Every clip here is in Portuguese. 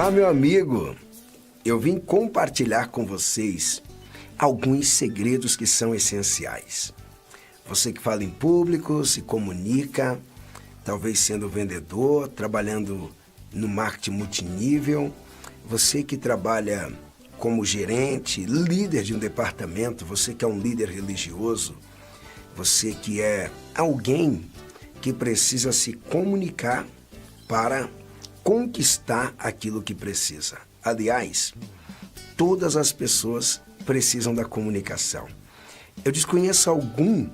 Olá, meu amigo. Eu vim compartilhar com vocês alguns segredos que são essenciais. Você que fala em público, se comunica, talvez sendo vendedor, trabalhando no marketing multinível, você que trabalha como gerente, líder de um departamento, você que é um líder religioso, você que é alguém que precisa se comunicar para conquistar aquilo que precisa. Aliás, todas as pessoas precisam da comunicação. Eu desconheço algum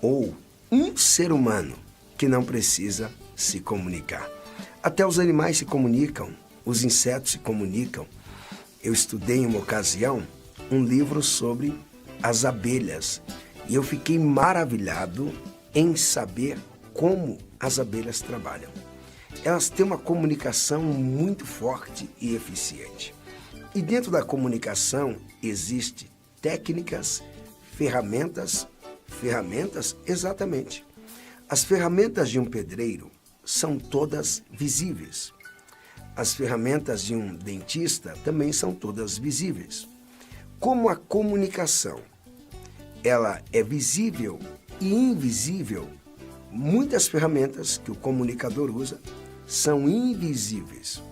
ou um ser humano que não precisa se comunicar. Até os animais se comunicam, os insetos se comunicam. Eu estudei em uma ocasião um livro sobre as abelhas e eu fiquei maravilhado em saber como as abelhas trabalham. Elas têm uma comunicação muito forte e eficiente. E dentro da comunicação existem técnicas, ferramentas, exatamente. As ferramentas de um pedreiro são todas visíveis. As ferramentas de um dentista também são todas visíveis. Como a comunicação, ela é visível e invisível, muitas ferramentas que o comunicador usa são invisíveis,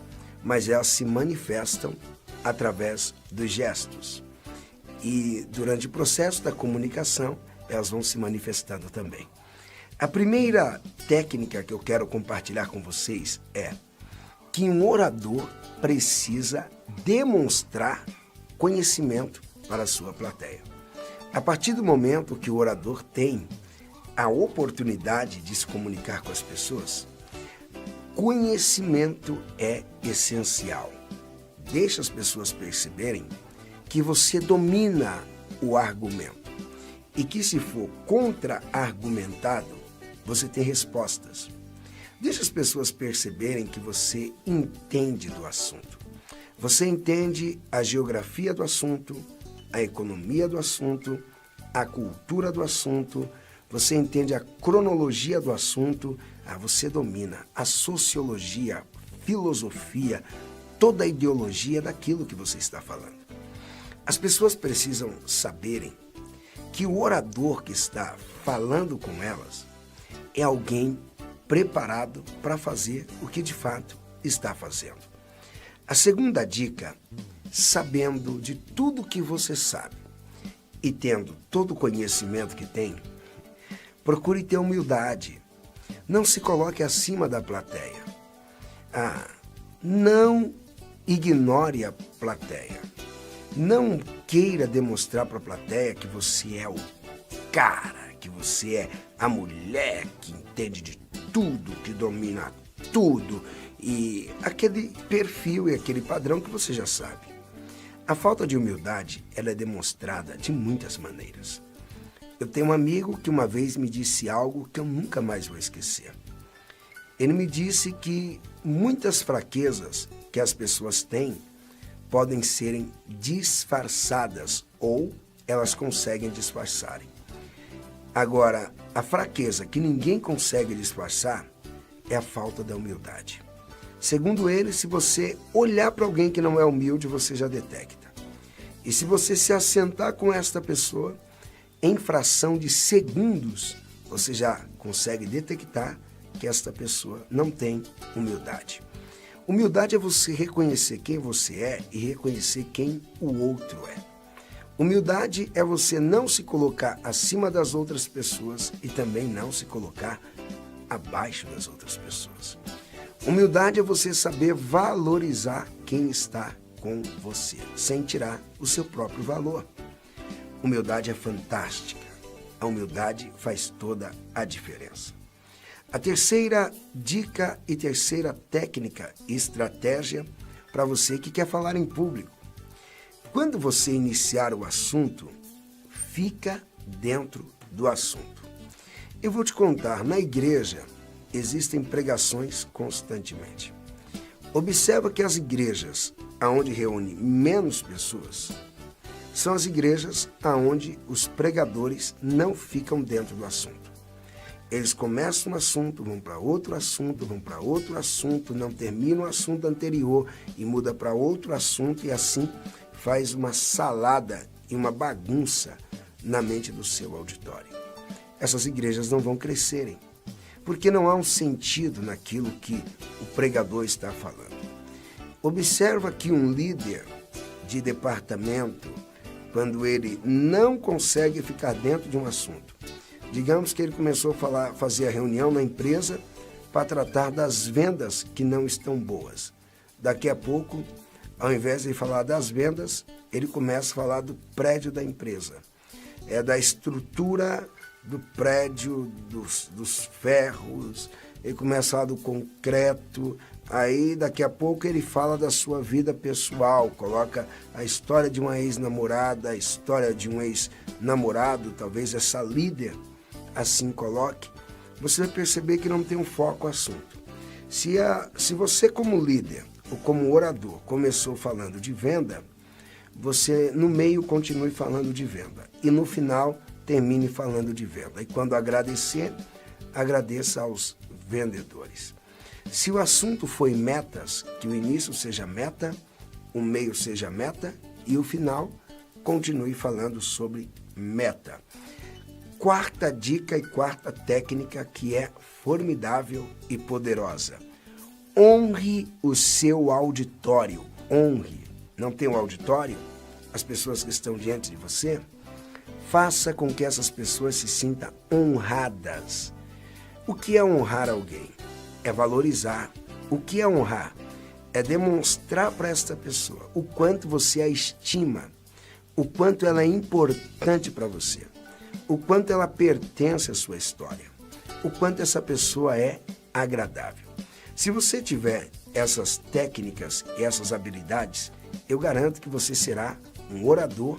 mas elas se manifestam através dos gestos. E durante o processo da comunicação, elas vão se manifestando também. A primeira técnica que eu quero compartilhar com vocês é que um orador precisa demonstrar conhecimento para a sua plateia. A partir do momento que o orador tem a oportunidade de se comunicar com as pessoas, conhecimento é essencial. Deixa as pessoas perceberem que você domina o argumento e que, se for contra-argumentado, você tem respostas. Deixa as pessoas perceberem que você entende do assunto. Você entende a geografia do assunto, a economia do assunto, a cultura do assunto, você entende a cronologia do assunto, você domina a sociologia, filosofia, toda a ideologia daquilo que você está falando. As pessoas precisam saberem que o orador que está falando com elas é alguém preparado para fazer o que de fato está fazendo. A segunda dica, sabendo de tudo que você sabe e tendo todo o conhecimento que tem, procure ter humildade. Não se coloque acima da plateia. Não ignore a plateia. Não queira demonstrar para a plateia que você é o cara, que você é a mulher que entende de tudo, que domina tudo, e aquele perfil e aquele padrão que você já sabe. A falta de humildade, ela é demonstrada de muitas maneiras. Eu tenho um amigo que uma vez me disse algo que eu nunca mais vou esquecer. Ele me disse que muitas fraquezas que as pessoas têm podem serem disfarçadas ou elas conseguem disfarçarem. Agora, a fraqueza que ninguém consegue disfarçar é a falta da humildade. Segundo ele, se você olhar para alguém que não é humilde, você já detecta. E se você se assentar com esta pessoa, em fração de segundos, você já consegue detectar que esta pessoa não tem humildade. Humildade é você reconhecer quem você é e reconhecer quem o outro é. Humildade é você não se colocar acima das outras pessoas e também não se colocar abaixo das outras pessoas. Humildade é você saber valorizar quem está com você, sem tirar o seu próprio valor. Humildade é fantástica. A humildade faz toda a diferença. A terceira dica e terceira técnica e estratégia para você que quer falar em público. Quando você iniciar o assunto, fica dentro do assunto. Eu vou te contar, na igreja existem pregações constantemente. Observa que as igrejas aonde reúne menos pessoas são as igrejas aonde os pregadores não ficam dentro do assunto. Eles começam um assunto, vão para outro assunto, vão para outro assunto, não terminam o assunto anterior e muda para outro assunto e assim faz uma salada e uma bagunça na mente do seu auditório. Essas igrejas não vão crescerem, porque não há um sentido naquilo que o pregador está falando. Observa que um líder de departamento, quando ele não consegue ficar dentro de um assunto, digamos que ele começou a fazer a reunião na empresa para tratar das vendas que não estão boas. Daqui a pouco, ao invés de falar das vendas, ele começa a falar do prédio da empresa. Da estrutura do prédio, dos ferros, ele começa a falar do concreto. Aí, daqui a pouco, ele fala da sua vida pessoal, coloca a história de uma ex-namorada, a história de um ex-namorado, talvez essa líder assim coloque. Você vai perceber que não tem um foco no assunto. Se você, como líder ou como orador, começou falando de venda, você, no meio, continue falando de venda. E, no final, termine falando de venda. E, quando agradecer, agradeça aos vendedores. Se o assunto foi metas, que o início seja meta, o meio seja meta e o final continue falando sobre meta. Quarta dica e quarta técnica que é formidável e poderosa. Honre o seu auditório. Honre. Não tem um auditório? As pessoas que estão diante de você? Faça com que essas pessoas se sintam honradas. O que é honrar alguém? É valorizar. O que é honrar? É demonstrar para esta pessoa o quanto você a estima, o quanto ela é importante para você, o quanto ela pertence à sua história, o quanto essa pessoa é agradável. Se você tiver essas técnicas e essas habilidades, eu garanto que você será um orador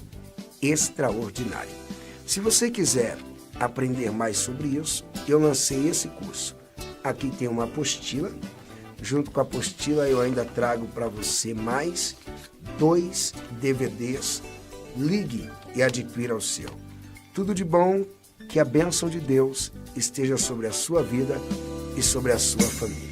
extraordinário. Se você quiser aprender mais sobre isso, eu lancei esse curso. Aqui tem uma apostila. Junto com a apostila eu ainda trago para você mais 2 DVDs. Ligue e adquira o seu. Tudo de bom, que a bênção de Deus esteja sobre a sua vida e sobre a sua família.